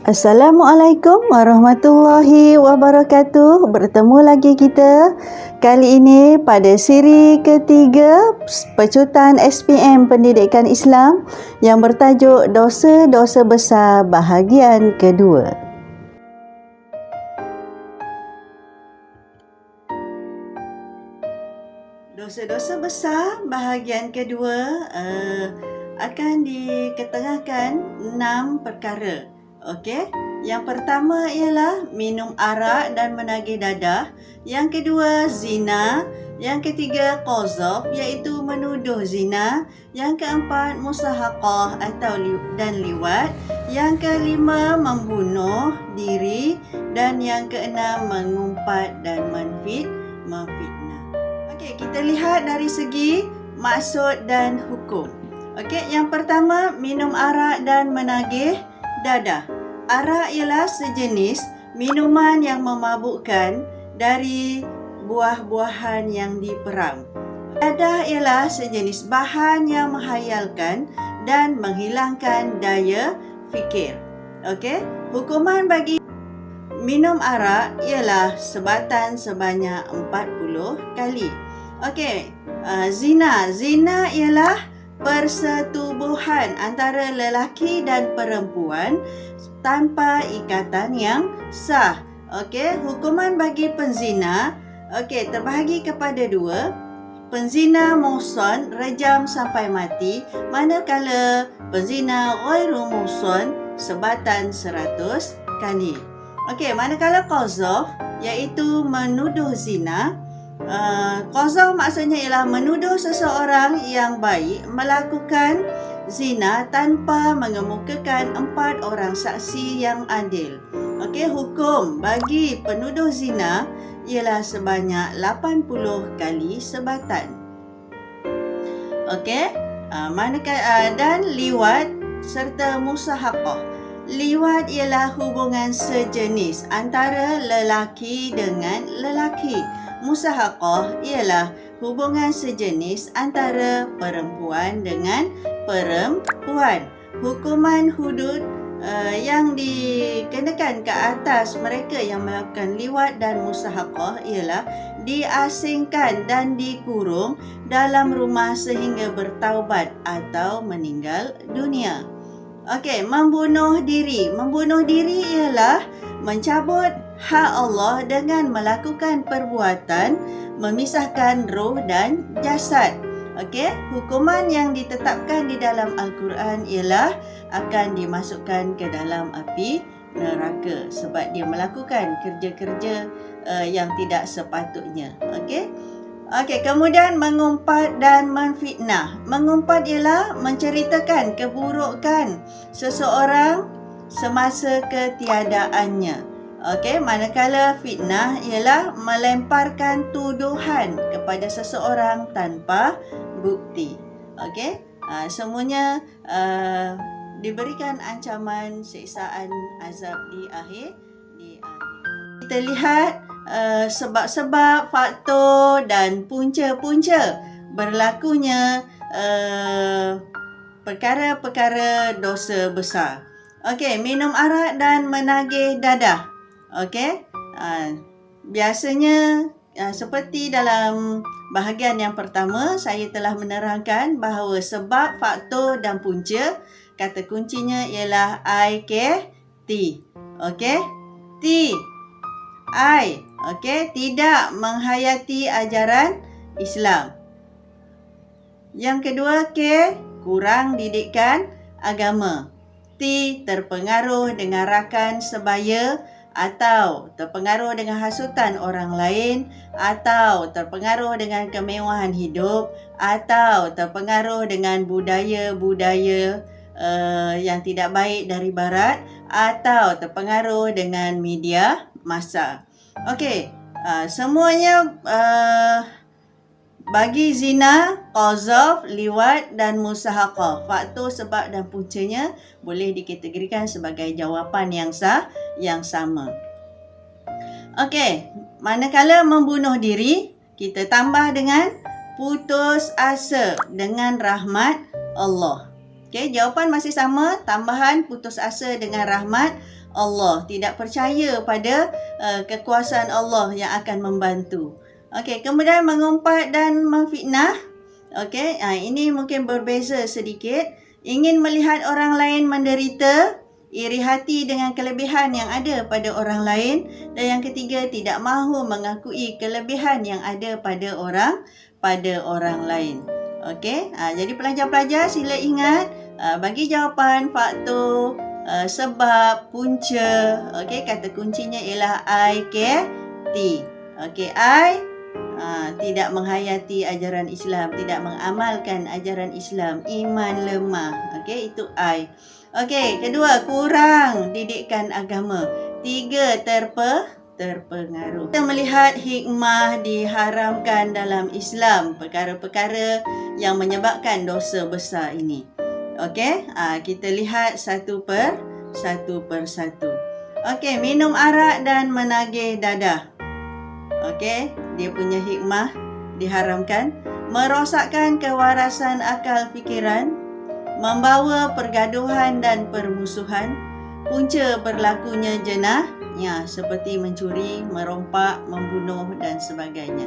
Assalamualaikum warahmatullahi wabarakatuh. Bertemu lagi kita kali ini pada siri ketiga pecutan SPM Pendidikan Islam yang bertajuk Dosa-dosa besar bahagian kedua. Dosa-dosa besar bahagian kedua akan diketengahkan 6 perkara. Okey, yang pertama ialah minum arak dan menagih dadah. Yang kedua, zina. Yang ketiga, qazaf iaitu menuduh zina. Yang keempat, musahaqah atau dan liwat. Yang kelima, membunuh diri. Dan yang keenam, mengumpat dan memfitnah. Okey, kita lihat dari segi maksud dan hukum. Okey, yang pertama, minum arak dan menagih dadah. Arak ialah sejenis minuman yang memabukkan dari buah-buahan yang diperam. Dadah ialah sejenis bahan yang menghayalkan dan menghilangkan daya fikir. Okey, hukuman bagi minum arak ialah sebatan sebanyak 40 kali. Okey, zina. Zina ialah persetubuhan antara lelaki dan perempuan tanpa ikatan yang sah. Okey, hukuman bagi penzina terbahagi kepada 2. Penzina muhsan rejam sampai mati, manakala penzina ghairu muhsan sebatan 100 kali. Okey, manakala qazaf iaitu menuduh zina. Qazaf maksudnya ialah menuduh seseorang yang baik melakukan zina tanpa mengemukakan 4 orang saksi yang adil. Okey, hukum bagi penuduh zina ialah sebanyak 80 kali sebatan. Okey, dan liwat serta musahaqah. Liwat ialah hubungan sejenis antara lelaki dengan lelaki. Musahaqah ialah hubungan sejenis antara perempuan dengan perempuan. Hukuman hudud yang dikenakan ke atas mereka yang melakukan liwat dan musahaqah ialah diasingkan dan dikurung dalam rumah sehingga bertaubat atau meninggal dunia. Okey, membunuh diri. Membunuh diri ialah mencabut hak Allah dengan melakukan perbuatan memisahkan roh dan jasad. Okey, hukuman yang ditetapkan di dalam Al-Quran ialah akan dimasukkan ke dalam api neraka sebab dia melakukan kerja-kerja yang tidak sepatutnya. Okey. Okey, kemudian mengumpat dan memfitnah. Mengumpat ialah menceritakan keburukan seseorang semasa ketiadaannya. Okey, manakala fitnah ialah melemparkan tuduhan kepada seseorang tanpa bukti. Okey, semuanya diberikan ancaman siksaan azab di akhir. Kita lihat sebab-sebab, faktor dan punca-punca berlakunya perkara-perkara dosa besar. Okey, minum arak dan menagih dadah. Okey, biasanya seperti dalam bahagian yang pertama, saya telah menerangkan bahawa sebab, faktor dan punca, kata kuncinya ialah I, K, T. Okey, T, I, okey, tidak menghayati ajaran Islam. Yang kedua, K, kurang didikan agama. T, terpengaruh dengan rakan sebaya atau terpengaruh dengan hasutan orang lain atau terpengaruh dengan kemewahan hidup atau terpengaruh dengan budaya-budaya yang tidak baik dari barat atau terpengaruh dengan media masa. Okey, semuanya bagi zina, qazaf, liwat dan musahaqah. Faktor, sebab dan puncanya boleh dikategorikan sebagai jawapan yang sama. Okey, manakala membunuh diri, kita tambah dengan putus asa dengan rahmat Allah. Okey, jawapan masih sama, tambahan putus asa dengan rahmat Allah, tidak percaya pada kekuasaan Allah yang akan membantu. Okey, kemudian mengumpat dan memfitnah. Okey, ini mungkin berbeza sedikit. Ingin melihat orang lain menderita, iri hati dengan kelebihan yang ada pada orang lain, dan yang ketiga tidak mahu mengakui kelebihan yang ada pada orang lain. Okey, jadi pelajar-pelajar sila ingat bagi jawapan faktor, sebab, punca. Okey, kata kuncinya ialah I care T. Okey, I tidak menghayati ajaran Islam, tidak mengamalkan ajaran Islam, iman lemah. Okey, itu I. Okey, kedua, kurang didikan agama. Tiga, terpengaruh. Kita melihat hikmah diharamkan dalam Islam, perkara-perkara yang menyebabkan dosa besar ini. Okey, kita lihat satu per satu. Okey, minum arak dan menagih dadah. Okey, dia punya hikmah diharamkan, merosakkan kewarasan akal fikiran, membawa pergaduhan dan permusuhan, punca berlakunya jenayah seperti mencuri, merompak, membunuh dan sebagainya.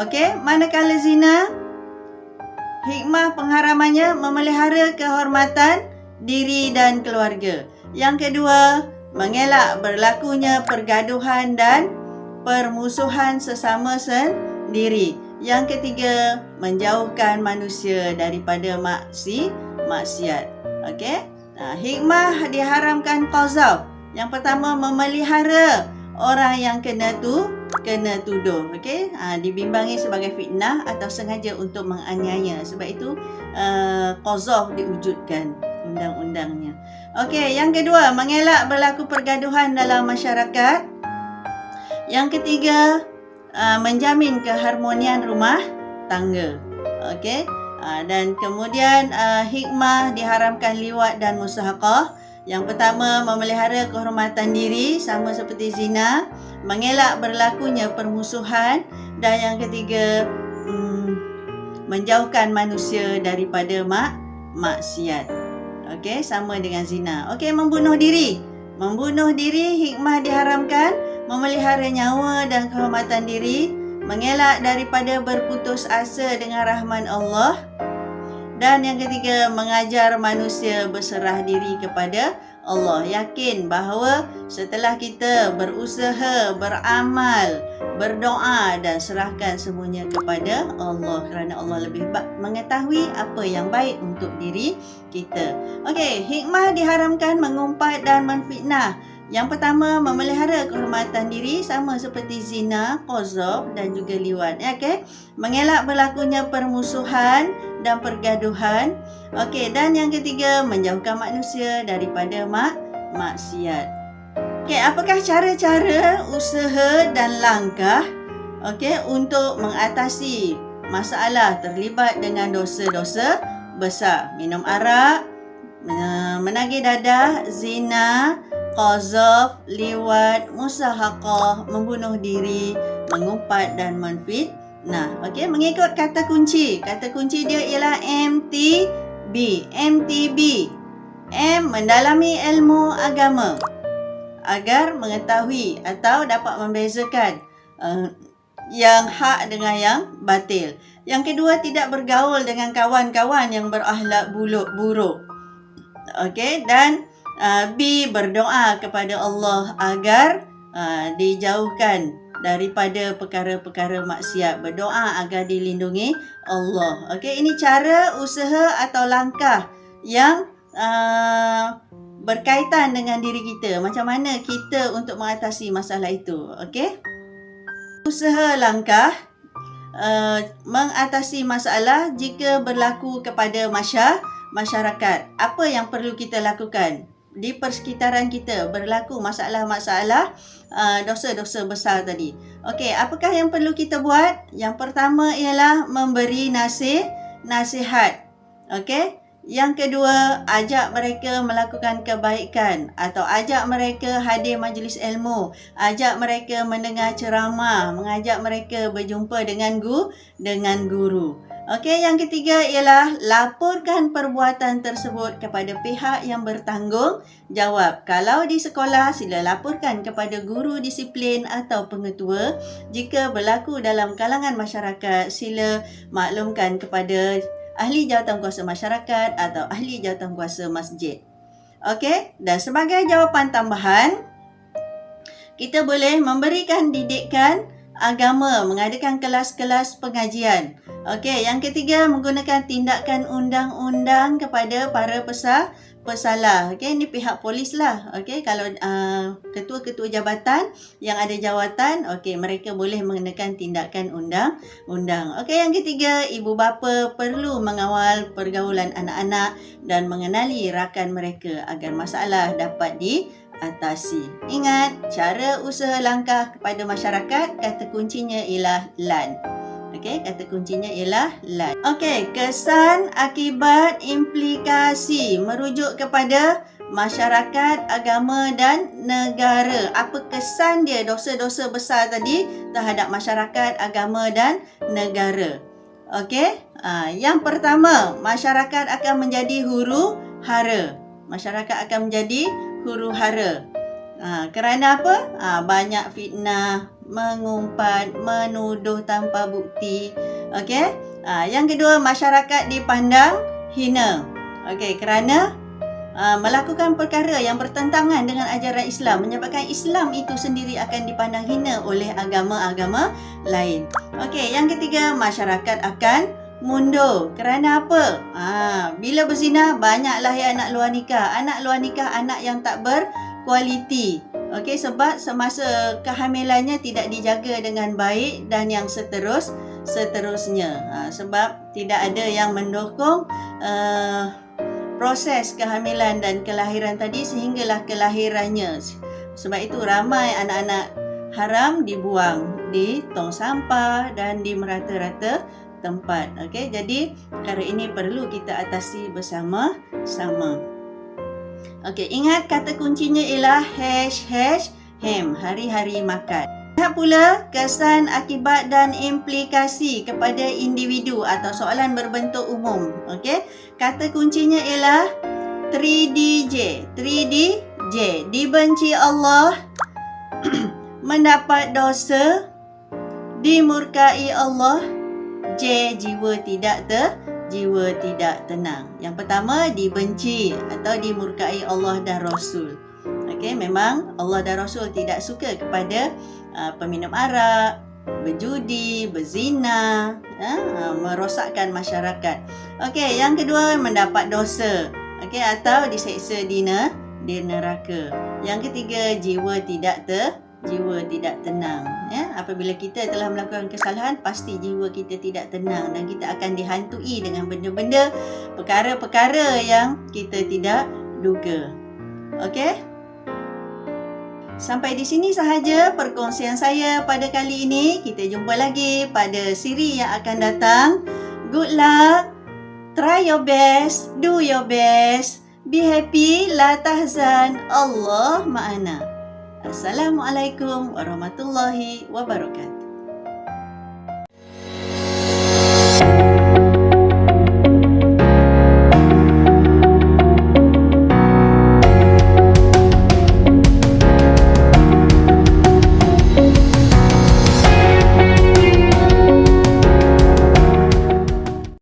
Okey, manakala zina, hikmah pengharamannya memelihara kehormatan diri dan keluarga. Yang kedua, mengelak berlakunya pergaduhan dan permusuhan sesama sendiri. Yang ketiga, menjauhkan manusia daripada maksiat. Okey? Hikmah diharamkan qazaf. Yang pertama, memelihara orang yang kena tuduh. Okey? Dibimbangi sebagai fitnah atau sengaja untuk menganiaya. Sebab itu qazaf diwujudkan undang-undangnya. Okey, yang kedua, mengelak berlaku pergaduhan dalam masyarakat. Yang ketiga, menjamin keharmonian rumah tangga. Okey? Dan kemudian hikmah diharamkan liwat dan musahaqah. Yang pertama, memelihara kehormatan diri sama seperti zina, mengelak berlakunya permusuhan, dan yang ketiga, menjauhkan manusia daripada maksiat. Okey, sama dengan zina. Okey, membunuh diri. Membunuh diri, hikmah diharamkan, memelihara nyawa dan kehormatan diri, mengelak daripada berputus asa dengan rahman Allah, dan yang ketiga, mengajar manusia berserah diri kepada Allah. Yakin bahawa setelah kita berusaha, beramal, berdoa dan serahkan semuanya kepada Allah, kerana Allah lebih mengetahui apa yang baik untuk diri kita. Okey, hikmah diharamkan mengumpat dan menfitnah. Yang pertama, memelihara kehormatan diri sama seperti zina, qazaf dan juga liwat. Okey, mengelak berlakunya permusuhan dan pergaduhan. Okey, dan yang ketiga, menjauhkan manusia daripada maksiat. Okey, apakah cara-cara, usaha dan langkah untuk mengatasi masalah terlibat dengan dosa-dosa besar? Minum arak, menagih dadah, zina, qazaf, liwat, musahaqah, membunuh diri, mengumpat dan menfitnah. Okey, mengikut kata kunci. Kata kunci dia ialah MTB. M, mendalami ilmu agama agar mengetahui atau dapat membezakan yang hak dengan yang batil. Yang kedua, tidak bergaul dengan kawan-kawan yang berakhlak buruk. Okey, dan B, berdoa kepada Allah agar dijauhkan daripada perkara-perkara maksiat. Berdoa agar dilindungi Allah. Okey, ini cara, usaha atau langkah yang berkaitan dengan diri kita. Macam mana kita untuk mengatasi masalah itu. Okey? Usaha langkah mengatasi masalah jika berlaku kepada masyarakat. Apa yang perlu kita lakukan? Di persekitaran kita berlaku masalah-masalah dosa-dosa besar tadi. Okey, apakah yang perlu kita buat? Yang pertama ialah memberi nasihat. Okey? Yang kedua, ajak mereka melakukan kebaikan atau ajak mereka hadir majlis ilmu, ajak mereka mendengar ceramah, mengajak mereka berjumpa dengan guru. Okey, yang ketiga ialah laporkan perbuatan tersebut kepada pihak yang bertanggungjawab. Kalau di sekolah, sila laporkan kepada guru disiplin atau pengetua. Jika berlaku dalam kalangan masyarakat, sila maklumkan kepada ahli jawatankuasa masyarakat atau ahli jawatankuasa masjid. Okey, dan sebagai jawapan tambahan, kita boleh memberikan didikan agama, mengadakan kelas-kelas pengajian. Okey, yang ketiga, menggunakan tindakan undang-undang kepada para pesalah. Okey, ini pihak polis lah. Okey, kalau ketua-ketua jabatan yang ada jawatan, okey, mereka boleh menggunakan tindakan undang-undang. Okey, yang ketiga, ibu bapa perlu mengawal pergaulan anak-anak dan mengenali rakan mereka agar masalah dapat diatasi. Ingat, cara usaha langkah kepada masyarakat, kata kuncinya ialah LAN. Okey, kata kuncinya ialah LAN. Okey, kesan, akibat, implikasi merujuk kepada masyarakat, agama dan negara. Apa kesan dia, dosa-dosa besar tadi terhadap masyarakat, agama dan negara? Okey, yang pertama, masyarakat akan menjadi huru hara. Masyarakat akan menjadi huru hara. Kerana apa? Banyak fitnah, mengumpat, menuduh tanpa bukti. Okey? Yang kedua, masyarakat dipandang hina. Okey, kerana melakukan perkara yang bertentangan dengan ajaran Islam menyebabkan Islam itu sendiri akan dipandang hina oleh agama-agama lain. Okey, yang ketiga, masyarakat akan mundur. Kerana apa? Bila berzina, banyak lahir anak luar nikah. Anak luar nikah, anak yang tak berkualiti. Okey, sebab semasa kehamilannya tidak dijaga dengan baik dan yang seterusnya. Sebab tidak ada yang mendukung proses kehamilan dan kelahiran tadi sehinggalah kelahirannya. Sebab itu ramai anak-anak haram dibuang di tong sampah dan di merata-rata tempat. Okey, jadi perkara ini perlu kita atasi bersama-sama. Okey, ingat kata kuncinya ialah #HAM, hari-hari makan. Lihat pula kesan, akibat dan implikasi kepada individu atau soalan berbentuk umum. Okey, kata kuncinya ialah 3DJ. 3DJ, dibenci Allah, mendapat dosa, dimurkai Allah, J, jiwa tidak tenang. Yang pertama, dibenci atau dimurkai Allah dan Rasul. Okey, memang Allah dan Rasul tidak suka kepada peminum arak, berjudi, berzina, merosakkan masyarakat. Okey, yang kedua, mendapat dosa. Okey, atau diseksa di neraka. Yang ketiga, jiwa tidak tenang. Apabila kita telah melakukan kesalahan, pasti jiwa kita tidak tenang dan kita akan dihantui dengan benda-benda, perkara-perkara yang kita tidak duga. Okey? Sampai di sini sahaja perkongsian saya pada kali ini. Kita jumpa lagi pada siri yang akan datang. Good luck. Try your best. Do your best. Be happy. La tahzan. Allah ma'ana. Assalamualaikum warahmatullahi wabarakatuh.